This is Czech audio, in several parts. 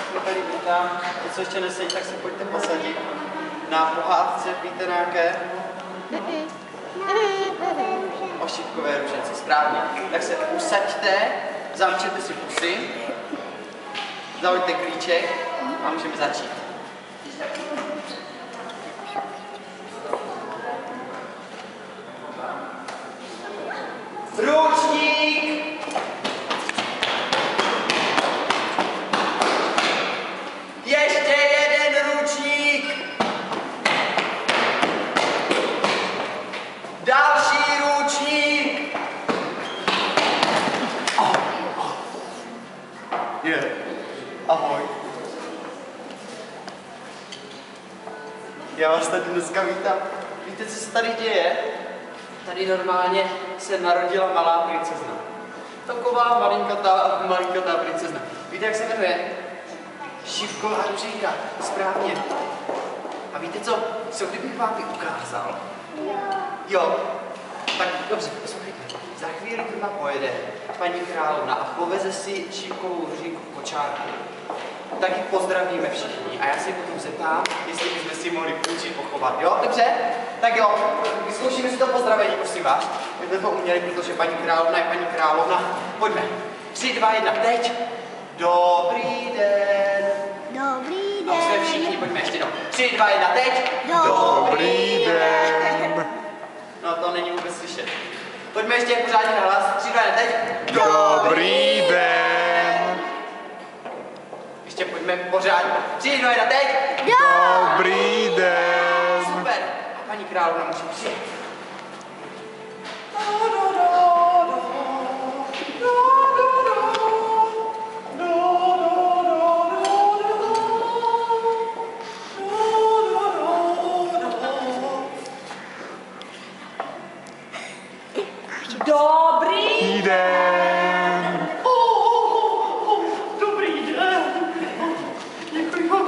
všechny tady vítám. Ti, co ještě nesedí, tak se pojďte posadit. Na pohádce, víte na jaké? O šipkové ručence, správně. Tak se usaďte, zamčete si pusy, zahoďte klíček a můžeme začít. Ručník! Ještě jeden ručník! Další ručník! Ahoj. Já vás tady dneska vítám. Víte, co se tady děje? Tady normálně se narodila malá princezna. Taková malinkatá princezna. Víte, jak se jmenuje? Šipková Ruženka. Správně. A víte co kdybych vám ji ukázal? Jo. Tak dobře, poslouchejte. Za chvíli doma pojede paní královna a poveze si Šipkovou Ruženku v kočárku. Tak ji pozdravíme všichni a já se potom zeptám, jestli bychom si mohli půjčit pochovat, jo? Dobře? Tak jo, vyzkoušíme si to pozdravení, prosím vás. My jsme to uměli, protože paní královna je paní královna. Pojďme. 3, 2, 1, teď. Dobrý den. Dobrý den. A jsme všichni, pojďme ještě jednou. 3, 2, 1, teď. Dobrý den. No to není vůbec slyšet. Pojďme ještě pořádně na hlas. 3, 2, 1, teď. Dobrý den. Ještě pojďme pořádně. 3, 2, 1, teď. Dobrý den. Super. A paní královna může přijít. Dobrý den. Dobrý den. Děkuji vám.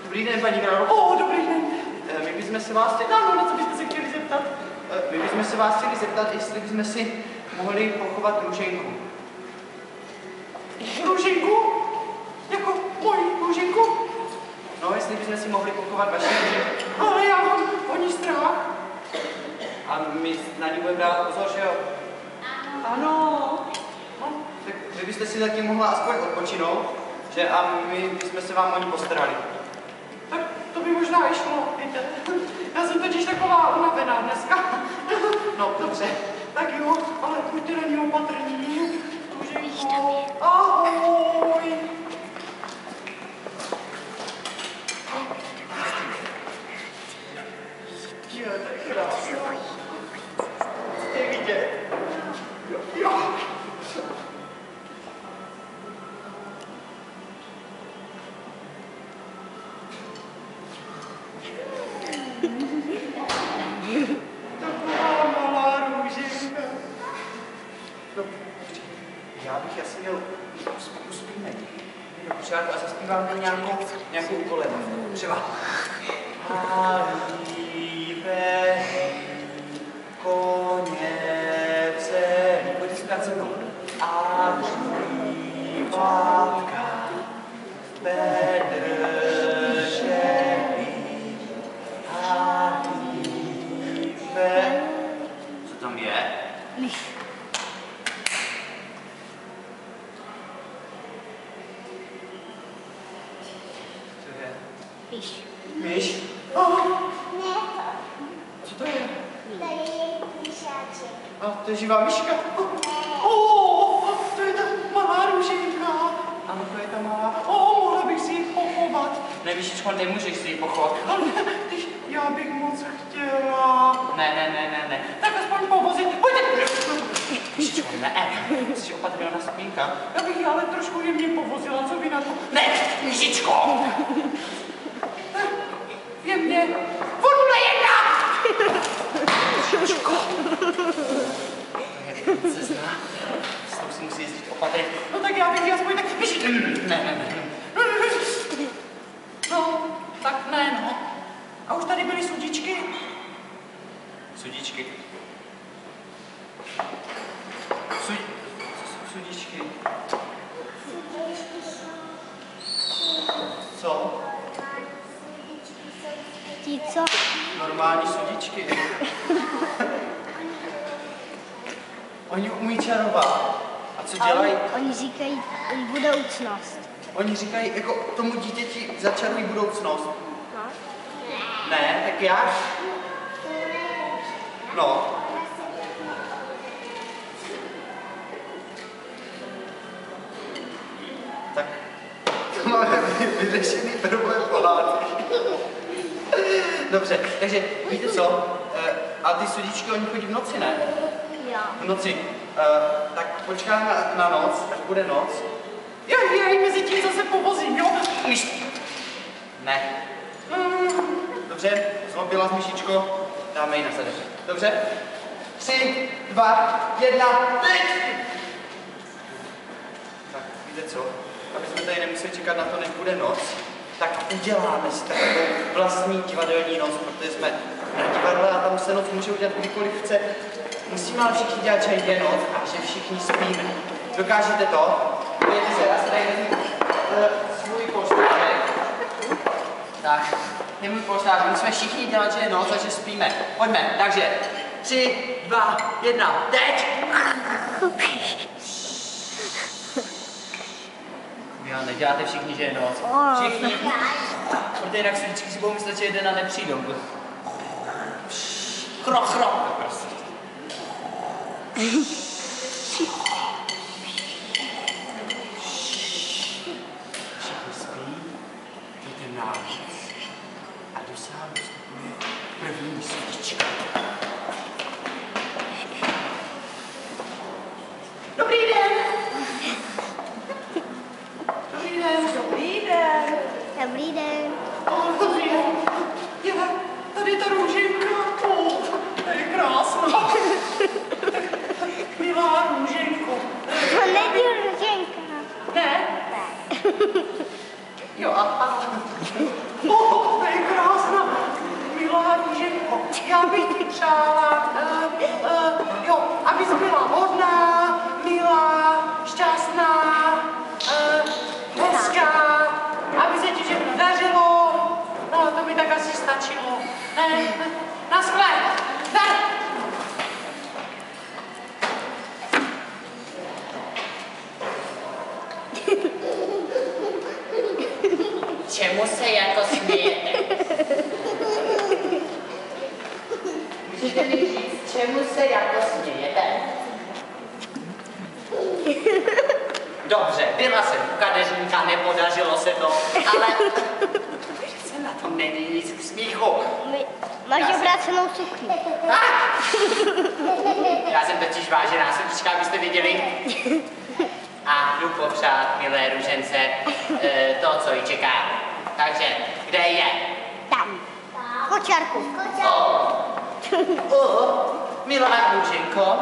Dobrý den, paní královna. Dobrý den. My bychom se vás chtěli... No, na co byste se chtěli zeptat? My bychom se vás chtěli zeptat, jestli bychom si mohli pochovat Ruženku. Ruženku? Jako moji Ruženku? No, jestli bychom si mohli pochovat vaši Ruženku. Ale já mám o ní strach. A my na ní budeme dát pozor, že jo? Ano. No, tak vy byste si taky mohla aspoň odpočinout, že? A my bychom se vám o ní postarali. Tak to by možná i šlo, víte. Já jsem totiž taková unavená dneska. No, dobře. Tak jo, ale buďte na ní opatrní. Ruženko. Ahoj. Jo, to je krásné. Je vidět. Jo. Taková malá Ruženka. No, já bych asi měl uspínek. Do pořádku a zaspívám to nějakou kolem. Třeba. Koně celý, pojďte zpívat se mnou. A dřívátka bedrželí a hýbe. Co tam je? Myš. Co je? Myš. Myš? Ne, Co to je? tady je myšáček. A to je živá myška? To je ta malá Ruženka. Ano, to je ta malá. Mohla bych si ji pochovat. Ne, myšičko, nemůžeš si ji pochovat. Když já bych moc chtěla. Ne. Tak aspoň povozit. Pojďte. Myšičko, ne. Jsi opatrná na spínka. Já bych ji ale trošku jemně povozila, co vy na to? Ne, myšičko. Jemně. Formule 1! Myšičko. To je princezna. S tou si musí jezdit opatrně. No tak já bych ji aspoň tak... Myšičko. Ne. No, tak ne, no. A už tady byly sudičky? Sudičky. Sudičky. Co? Ti co? Normální sudičky. Oni umí čarovat. A co dělají? Oni říkají budoucnost. Oni říkají, jako tomu dítěti začarují budoucnost. No. Ne, tak jak? No. Tak to máme vyřešený problém pohádky. Dobře, takže víte co? A ty sudičky, oni chodí v noci, ne? Jo. V noci. Tak počkáme na noc, až bude noc. Já mezi tím zase povozím, jo? Ne. Dobře, zlobila z myšičko, dáme ji na zadek. Dobře? 3, 2, 1, teď! Tak, víte co? Aby jsme tady nemuseli čekat na to, než bude noc, tak uděláme si takovou vlastní divadelní noc, protože jsme na divadle a tam se noc může udělat kdykoliv chce. Musíme ale všichni dělat, že je noc a že všichni spíme. Dokážete to? Pojďte se, já se tady vezmu svůj polštářek. Tak, je můj polštářek. Musíme všichni dělat, že je noc a že spíme. Pojďme, takže 3, 2, 1, teď! Já neděláte všichni, že je noc. Všichni. Protože jinak si vždycky si budou myslet, že jeden a nepřijdou. Krok, prostě. Všichni spí, jdete na a do sálu vstupuje první sudička. Dobrý den! Dobrý den! Dobrý den! Dobrý den. Dobrý den! Je, tady ta růženka. To je krásná. Milá růženko. To není růženka. Ne? Ne. Jo, a to je krásná. Milá růženko. Já bych ti přála, jo, abys byla hodná, milá, šťastná, hezká, aby se ti všechno dařilo. No, to by tak asi stačilo. Naschle. Zdar. Čemu se jako smějete? Můžete mi říct, čemu se jako smějete? Dobře, byla jsem u kadeřníka, nepodařilo se to, ale přece na tom není nic k smíchu. Máš obrácenou sukni. Já jsem totiž vážená sestřička, abyste viděli. A jdu popřát milé růžence to, co ji čeká. Takže, kde je? Tam. Kočárku. Milá růženko,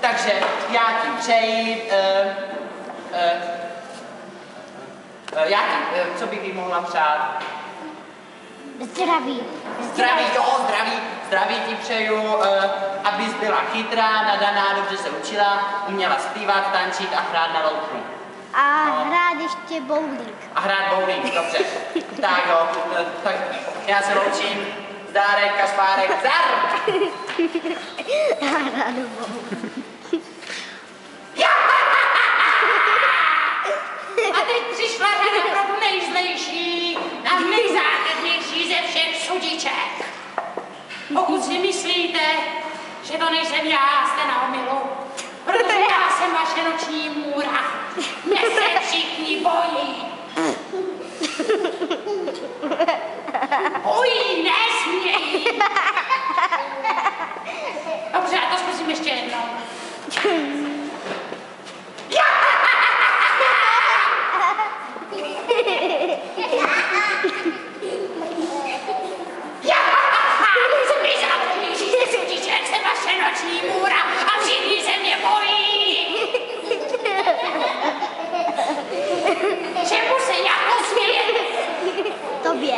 takže já ti přeji, co bych jí mohla přát? Zdraví. Zdraví ti přeju, abys byla chytrá, nadaná, dobře se učila, uměla zpívat, tančit a hrát na loutku. A hrát ještě bowling. A hrát bowling, dobře. Tak jo, tak já se loučím. Zdárek, Kašpárek, zdar! Hrát bowling. A teď přišla řada pro nejzlejší a nejzákladnější ze všech sudiček. Pokud si myslíte, že to nejsem já, jste na omylu, protože já jsem vaše noční můra. Mě se všichni bojí. Bojí, nesmějí. Dobře, a to zkusím ještě jednou. Jsem nejzákladnější ze sudiček, jsem vaše noční můra a všichni se mě bojí. Čemu se jako smějete? Tobě.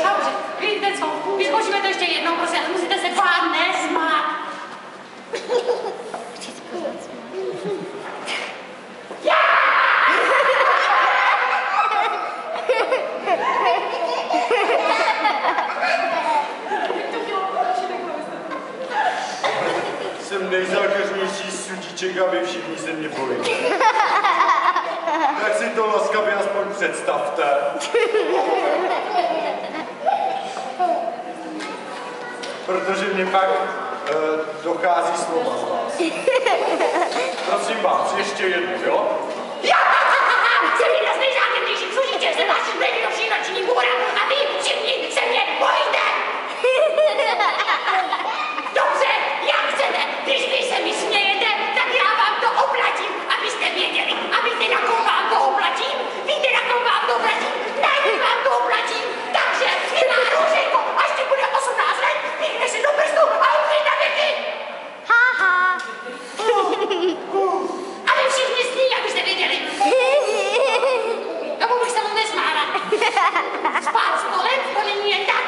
Dobře, víte co, vyzkoušíme to ještě jednou, prosím, ale musíte se fakt nesmát. růžiček a vy všichni se mě bojíte. Tak si to laskavě aspoň představte. Protože mě pak dochází slova z vás. Prosím vás, ještě jednu, jo? Jsem jedna z nejzákladnějších služiček, jsem váš největší noční můra a vy všichni se mě bojíte! Dobře, jak chcete, když vy se mi smějete, tak já vám to oplatím, abyste věděli. A víte, na koho vám to oplatím? Víte, na koho vám to oplatím? Najít vám to oplatím. Takže, milá Růženko, až ti bude 18 let, píchne si do prstu a umřít na věky. Haha. A vy všichni sní, abyste věděli. Tomu bych se mu nesmála. Spát 100 let, to není jen tak.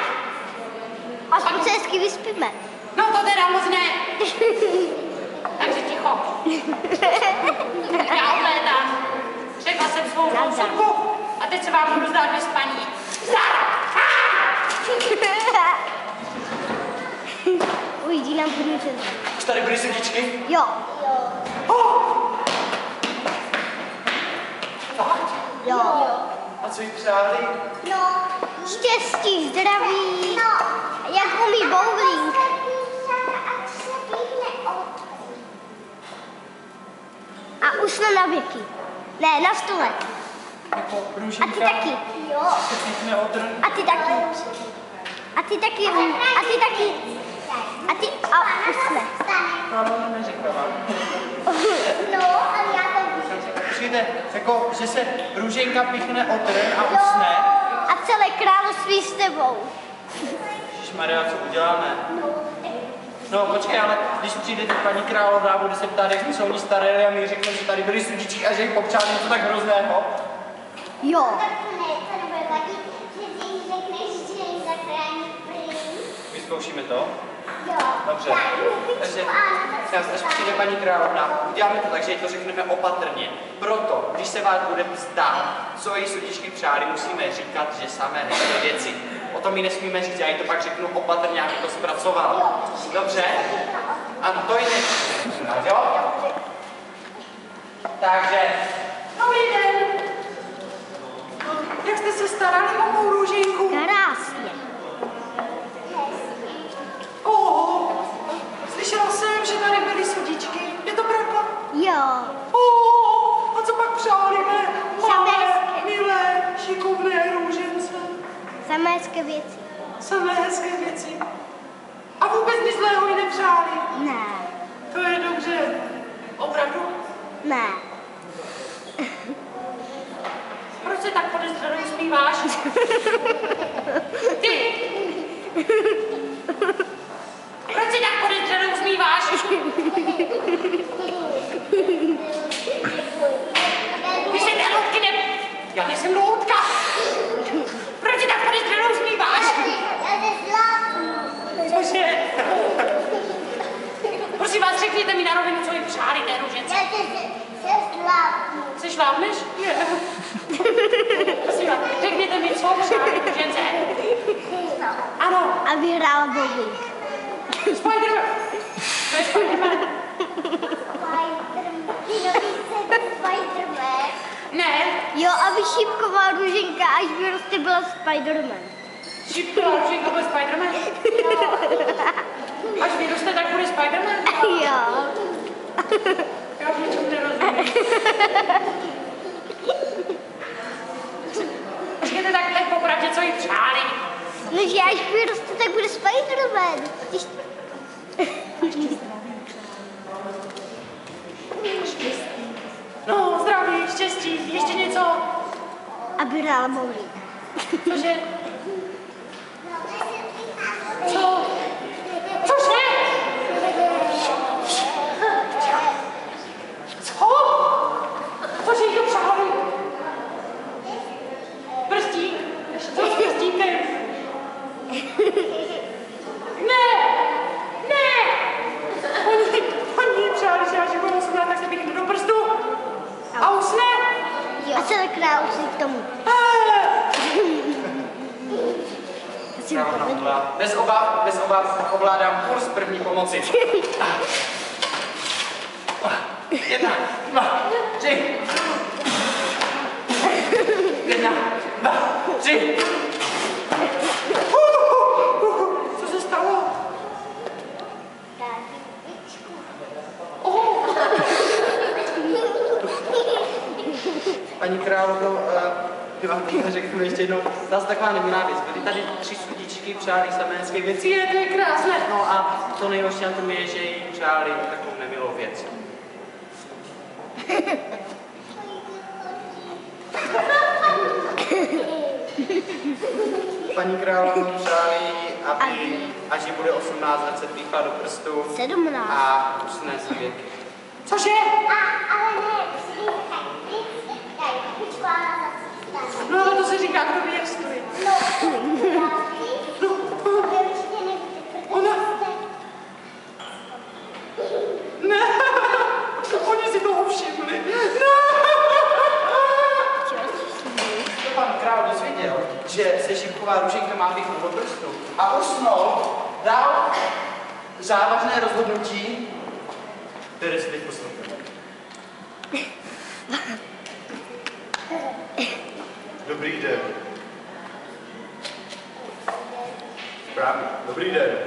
Aspoň se hezky vyspíme. No to teda moc ne. Takže ticho. Já odlétám. Řekla jsem svou odsudku a teď se vám budu zdát ve spaní. Zdar! Ujdí nám princezna. Už tady byly sudičky? Jo. Fakt? Jo. A co jí přáli? Štěstí, zdraví. Jak umí bowling. A usne na věky. Ne, na 100 let. Jako A ty Růženka taky. se píchne o trn. A ty taky. A ty taky. A ty taky. A ty a usne. Ano, neřekla vám. Počkejte, jako, že se Růženka píchne o trn a usne. A celé království s tebou. Ježišmarja, co uděláme? No počkej, ale když přijde teď paní královna, bude se ptát, jak jsme se o ní starali a my jí řekneme, že tady byli sudičky a že jí popřáli něco tak hrozného. Jo. Vyzkoušíme to? Dobře. Takže až přijde paní královna, uděláme to tak, že jí to řekneme opatrně. Proto, když se vás bude ptát, co jí sudičky přáli, musíme říkat, že samé hezké věci. O tom jí nesmíme říct, já jí to pak řeknu opatrně, aby to zpracoval. Dobře? A to jí nesmíme, jo? Takže... Dobrý den. Jak jste se starali o mou Růženku? Krásně. Slyšela jsem, že tady byly sudičky. Je to pravda? Jo. A co pak přáli mé Samé malé, hezké. milé, šikovné Růžence? Samé hezké věci. Samé hezké věci. A vůbec nic zlého jí nepřáli. Ne. To je dobře. Opravdu? Ne. Proč se tak podezřele usmíváš? Ty! Proč se tak podezřele usmíváš? Vy jste loutky ne... Já nejsem loutka. Proč se tak podezřele usmíváš? Cože? Prosím vás, řekněte mi na rovinu, co jim přáli té Růžence. Se šlápneš? Prosím vás, řekněte mi, co přáli Růžence. Ano. A vyhrála bowling. Spider-Man. To je Spider-Man. Ne. Jo, aby šípková Růženka, až vyroste, byla Spider-Man. Šipková Růženka bude Spider-Man? Až vyroste, tak bude Spider-Man? Jo. Já v něčem nerozumím. Počkejte, tak popravdě, co jí přáli. No, že až vyroste, tak bude Spider-Man. No, zdraví, štěstí, ještě něco. Aby hrála bowling. Cože? Co? Cože? Co? Cože jí to přáli? Prstík? Co s prstíkem? Ne! Ne! Oni přáli, že až budu 18, tak se píchnu do prstu. A usne? Jo. A celé království k tomu. Královna, bez obav ovládám kurz první pomoci. 1, 2, 3. 1, 2, 3. Co se stalo? Paní královno, my vám to řeknu ještě jednou, zase taková nemilá věc. Byly tady 3 sudičky, přáli samé hezké věci, to je krásné. No a to nejhorší na tom je, že jí přáli takovou nemilou věc. Paní královno přáli, aby až jí bude 18 let, se píchla do prstu 17. a usne z věky. Cože? Ale ne, počkávala za No ale to se říká, kdo ví, jak stojí. Ona... Ne, oni si toho všimli. Pan král dozvěděl, že se šipková ruženka má píchnout do prstu a usnul, dal závažné rozhodnutí, které si teď poslouchám. Dobrý den. Správně. Dobrý den.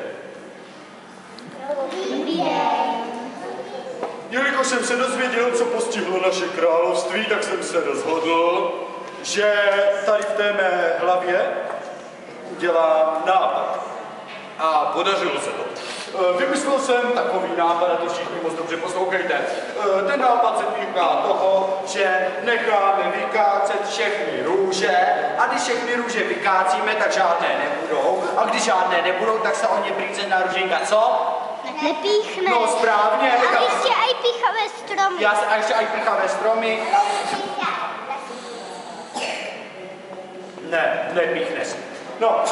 Jelikož jsem se dozvěděl, co postihlo naše království, tak jsem se rozhodl, že tady v té mé hlavě udělám nápad. A podařilo se to. Vymyslel jsem takový nápad, a to všichni moc dobře poslouchejte. Ten nápad se týká toho, že necháme vykácet všechny růže a když všechny růže vykácíme, tak žádné nebudou. A když žádné nebudou, tak se o ně princezna Ruženka co? Nepíchne. No správně. A ještě aj píchavé stromy. A ještě aj píchavé stromy. Ne, nepíchne se. No,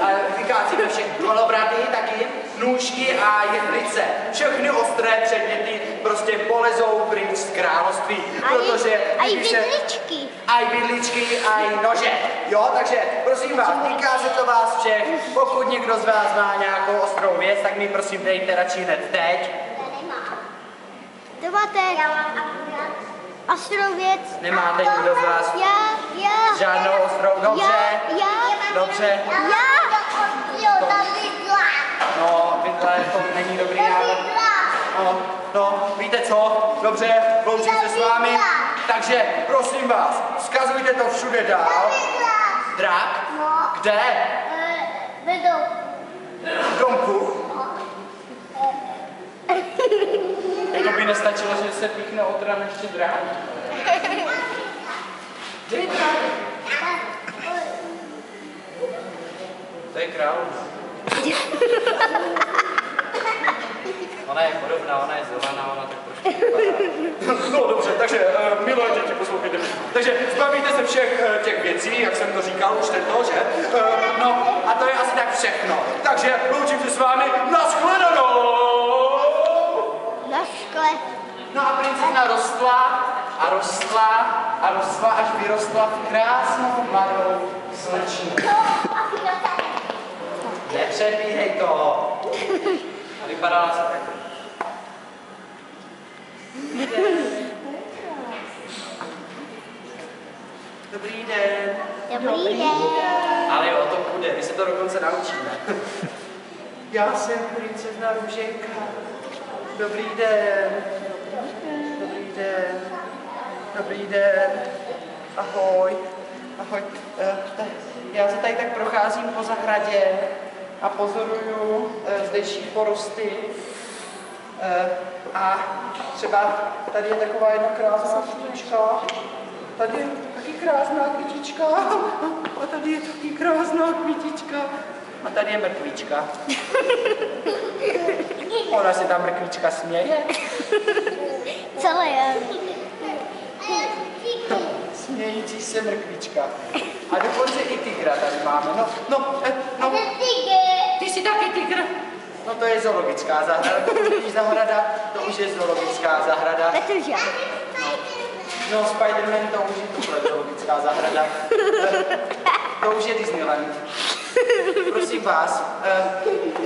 ale vykácíme všechny kolovraty, taky nůžky a jehlice. Všechny ostré předměty prostě polezou pryč z království, protože... A i vidličky. A i vidličky, a i nože. Jo, takže prosím vás, týká se to vás všech. Pokud někdo z vás má nějakou ostrou věc, tak mi prosím dejte radši hned teď. To máte. Já mám akurát ostrou věc. Nemáte nikdo z vás Já. žádnou ostrou? Dobře. Dobře. No, vidle, to není dobrý nápad. No, víte co? Dobře, loučím se s vámi. Takže, prosím vás, vzkazujte to všude dál. Drak? Kde? V domku? To by nestačilo, že se píchne od rana ještě drak. Kde je drak? To je královna. Ona je podobná, ona je zelená, ona tak trošku vypadá. No dobře, takže milé děti, poslouchejte mě. Takže zbavíte se všech těch věcí, jak jsem to říkal, už to, že? No, a to je asi tak všechno. Takže loučím se s vámi, nashledanou! No a princezna rostla a rostla a rostla, až vyrostla v krásnou mladou slečnu. Nepředbíhej to. A vypadala se tak. Dobrý den. Dobrý den. Ale jo, to půjde, my se to dokonce naučíme. Já jsem princezna Ruženka. Dobrý den. Dobrý den. Dobrý den. Ahoj. Ahoj. Já se tady tak procházím po zahradě a pozoruju zdejší porosty. A třeba tady je taková jedna krásná kytička. Tady je taky krásná kytička. A tady je taky krásná kytička. A tady je mrkvička. Ona se ta mrkvička směje. Celé je. Smějící se mrkvička. A dokonce i tygra tady máme. No. Ty jsi taky tygr. No to je zoologická zahrada. Zahrada, to už je zoologická zahrada. Petržák. No, Spider-Man, to už je tuhle zoologická zahrada. To už je Disneyland. Prosím vás,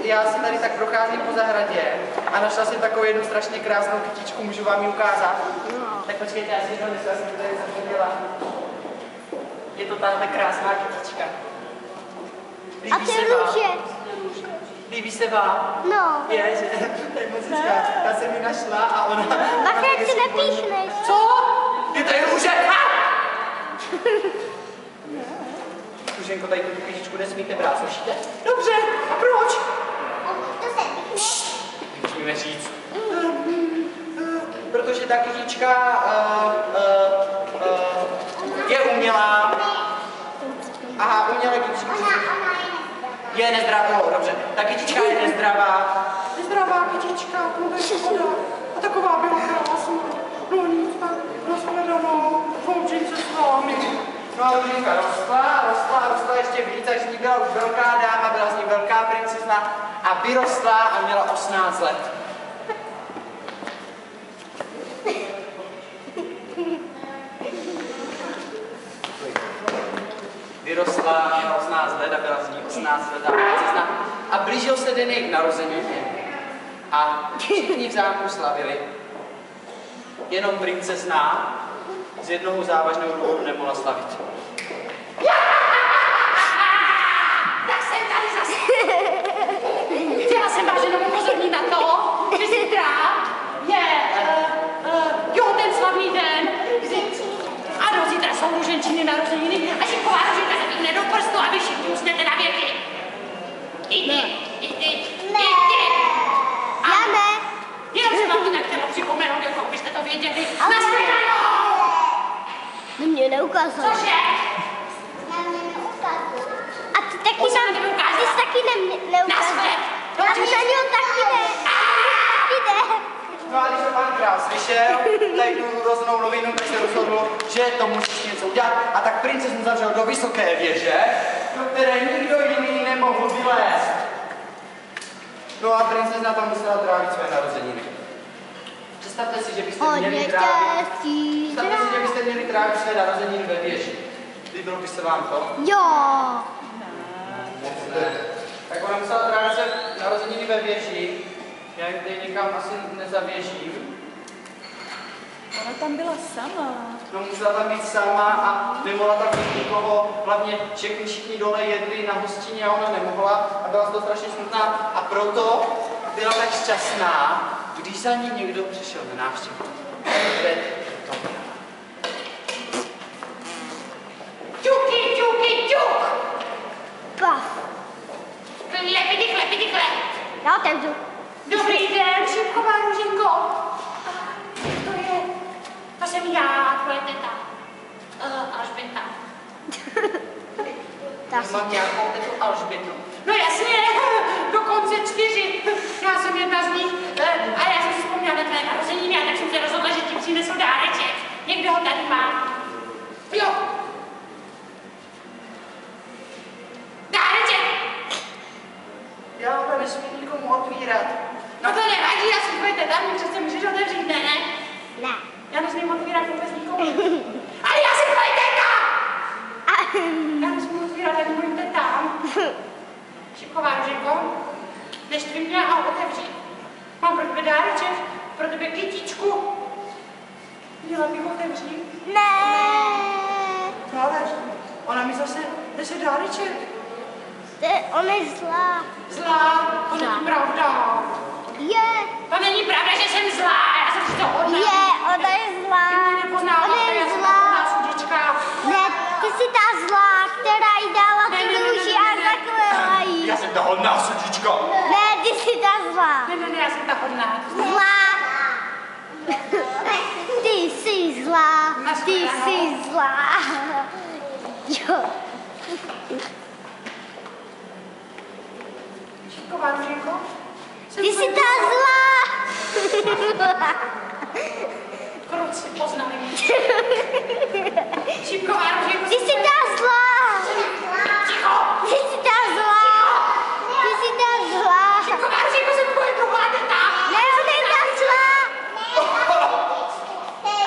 já si tady tak procházím po zahradě a našla jsem takovou jednu strašně krásnou kytičku, můžu vám ji ukázat? Tak počkejte, já si ji donesu, já jsem to tady zapomněla. Je to tahle krásná kytička. A ty růže. Líbí se vám? No. Je, že? To je moc hezká. Já jsem ji našla a ona... Bacha, jak si nepíchneš. Co? Je tady růže! Růženko, tady tu kytičku nesmíte brát, slyšíte? Dobře, a proč? Musíme říct. Protože ta kytička je umělá. Aha, umělé kytičky. Je nezdravá, dobře. Ta kytička je nezdravá. Nezdravá kytička, škoda. A taková byla krásná. No nic, tak nashledanou. Poučím se s vámi. No a Růženka rostla ještě víc, až z ní byla už velká dáma, byla z ní velká princezna a vyrostla a měla 18 let. Vyrostla, měla 18 let a byla z ní 18 letá princezna a blížil se den jejich narozenině. A všichni v zámku slavili. Jenom princezna z jednoho závažného důvodu nemohla slavit. Tak jsem tady zase. Chtěla jsem vás jenom upozornit na to, že zítra je ten slavný den. Ano, zítra jsou růženčiny narozeniny a Šipková Růženka se vyhne do prstu a vy všichni usnete na věky. I ty. Já ne. Jenom jsem vám to tak chtěla připomenout, jako byste to věděli. Ale- Nashledanou! Ty mě neukázal. Cože? A ty taky On se nám, mi neukázal. ty jsi taky neukázal. Naschle. A na něho taky ne. Taky ne. No a když to pan král slyšel, tady tu hroznou novinu, tak se rozhodl, že to musíš něco udělat. A tak princeznu zavřel do vysoké věže, do které nikdo jiný nemohl vylézt. No a princezna tam musela trávit své narozeniny. Představte si, že byste měli trávit své narozeniny ve věži. Líbilo by se vám to? Jo. Tak ona musela trávit své narozeniny ve věži. Já jim tady nikam asi nezavěžím. Ona tam byla sama. No musela tam být sama a nemohla tam být nikoho. Hlavně všichni dole jedli na hostině a ona nemohla a byla z toho strašně smutná. A proto byla tak šťastná, když za ní někdo přišel na návštěvu. Ťuk! Paf. Lepidi chle. Já otevřu. Dobrý den, Šipková Růženko. To jsem já, tvoje teta. Alžběta. Mám nějakou tetu Alžbětu. No jasně, dokonce 4. Já jsem jedna z nich. A já jsem si vzpomněla na tvé narozeniny a tak jsem se rozhodla, že ti přinesu dáreček. Někdo ho tady má. Jo. Dáreček. Já ho nesmím nikomu otvírat. No to nevadí, já jsem tvoje teta, mě přece můžeš otevřít, ne? Ne. Já nesmím otvírat vůbec nikomu. Ale já jsem tvoje teta! Já nesmím otvírat ani mojím tetám. Šipková Růženko, neštvi mě a otevři. Mám pro tebe dáreček, pro tebe kytičku. Měla bych otevřít. Ne. No ale ona mi zase nese dáreček. Ona je zlá. Zlá, to není pravda. Je. To není pravda, že jsem zlá, já jsem si to odnala. Je, ona je zlá. Ty mě nepoznáváte, Ona já je jsem zlá. taková sudička. Ne, ty jsi ta zlá, která jí dala tu růži a zaklela jí. Já jsem ta hodná sudička. Ne, ty jsi ta zlá. Ne, já jsem ta hodná. Zlá. Ty jsi zlá. Ty jsi zlá. Jo. Šipková Růženko? Ty jsi ta zlá. Kruci poznali mě. Šipková Růženko? Ty jsi ta zlá. Ticho! Ty jsi ta zlá. Ty jsi ta zlá. Šipková Růženko, jsem tvoje druhá teta. Ne, ona je ta zlá.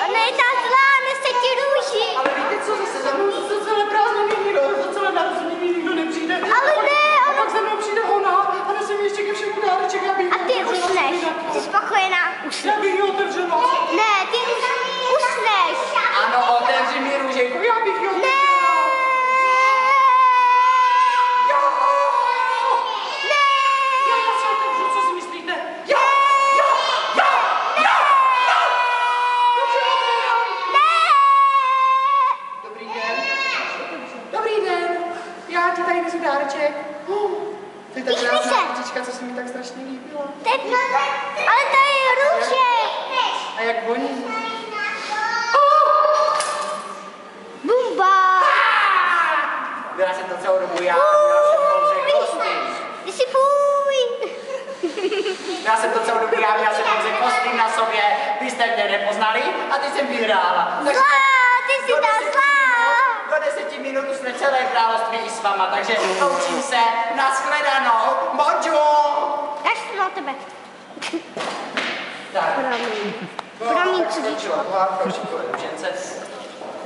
Ona je ta zlá, nese ti růži. Ale víte co, zase za mnou to celé prázdniny nikdo, to celé narozeniny nikdo nepřijde. Ale ne, ti tady nesu dáreček. To je ta Píš mi krásná se. kočička, co se mi tak strašně líbila. Ale to je růže. A jak voní? Bumba. Byla jsem to celou dobu já, měla jsem pouze kosty. Ty si fuj. Já jsem to celou dobu já, měla jsem pouze kosty na sobě. Vy jste mě nepoznali a ty jsem vyhrála. Zlá, ty si dá zlá. Do 10 minut už jsme celé království i s váma, takže loučím se. Nashledanou. Bonjour. Až to na tebe. Tak. Promiň, Tak skončila pohádka o šipkové ružence.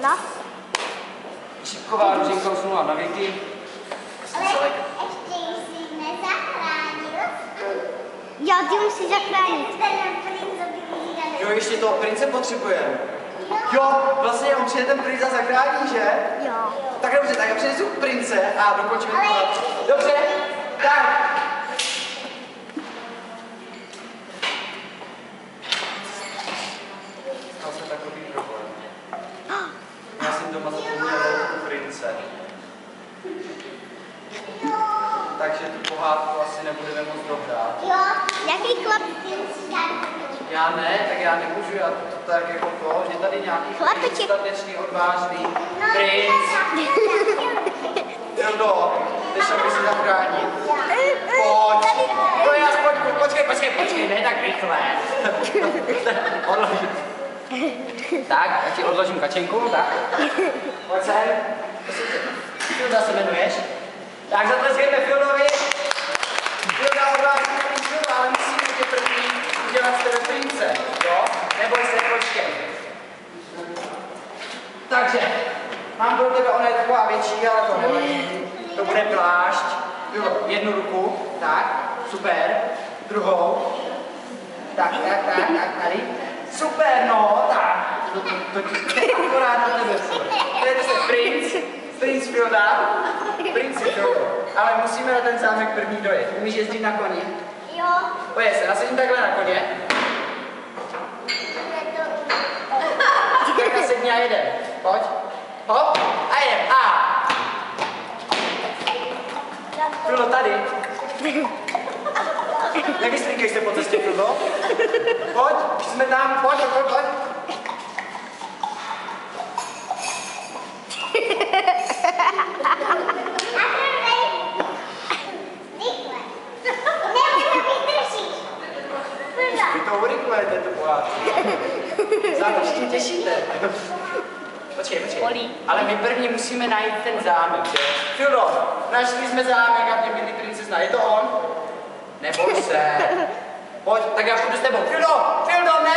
No. Šipková ruženka usnula na věky. Ještě jsi nezachránil. Jo, ty musíš zachránit. Jo, ještě toho prince potřebujeme. Jo, vlastně on přijde ten princ a zachrání, že? Jo. Tak dobře, tak já přinesu prince a dokončíme to. Dobře, tak. Stal se takový problém. Já jsem doma zapomněl prince. Takže tu pohádku asi nebudeme moc dohrát. Jo. Jaký chlap? Já ne, tak já nemůžu, já to tak jako to, že tady nějaký Chlapeček. dostatečný odvážný princ. Hildo, chceš aby si zachránit? Pojď, to je aspoň, počkej, ne tak rychle. Odložím. Tak, já ti odložím kačenku, tak. Pojď sem. Hilda se jmenuješ? Tak zatleskejme Hildovi. Hilda odvážný princ, ale musíme tě první udělat z tebe prince, jo? Neboj se, počkej. Takže, mám pro tebe, ona je taková větší, ale to nevadí. To bude plášť. Jo, jednu ruku, tak, super. Druhou. Tak, tady. Super, no, tak. To je akorát na tebe. To je princ Filda. Princ Filda. Ale musíme na ten zámek první dojet. Umíš jezdit na koni? Jo. Pojď se, nasedím takhle na koně. Tak nasedni a jedem. Pojď. Hop. A jedem. A. Fildo, tady. Nevystříkej se po cestě, Fildo. Pojď, už jsme tam. Pojď. Vy to urychlujete, tu pohádku. Zároveň se těšíte. Počkej. Ale my první musíme najít ten zámek, že? Fildo, našli jsme zámek a v něm byli princezna. Je to on? Neboj se. Pojď, tak já půjdu s tebou. Fildo, ne!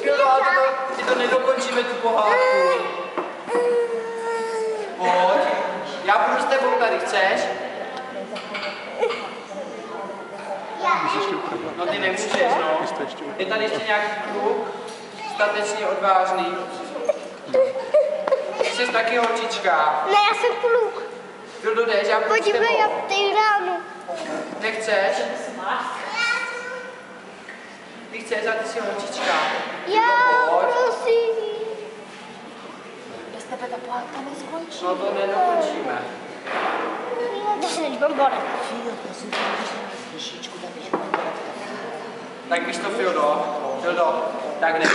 Fildo, ty to nedokončíme, tu pohádku. Pojď. Já půjdu s tebou tady, chceš? No ty nemůžeš, no. Je tady ještě nějaký kluk, statečně odvážný. Ty jsi taky holčička. Ne, já jsem kluk. Fildo, jdeš, já půjdu s Podívej, já tebou. tady ránu. Nechceš? Ty chceš a ty jsi holčička. Já, Pojď. prosím. Bez tebe ta pohádka neskončí. No to nedokončíme. Když než bombony. Tak víš to, Fildo, tak ne.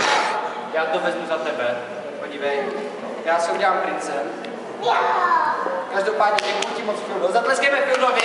Já to vezmu za tebe. Podívej. Já se udělám princem. Každopádně děkuji ti moc, Fildo. Zatleskejme Fildovi.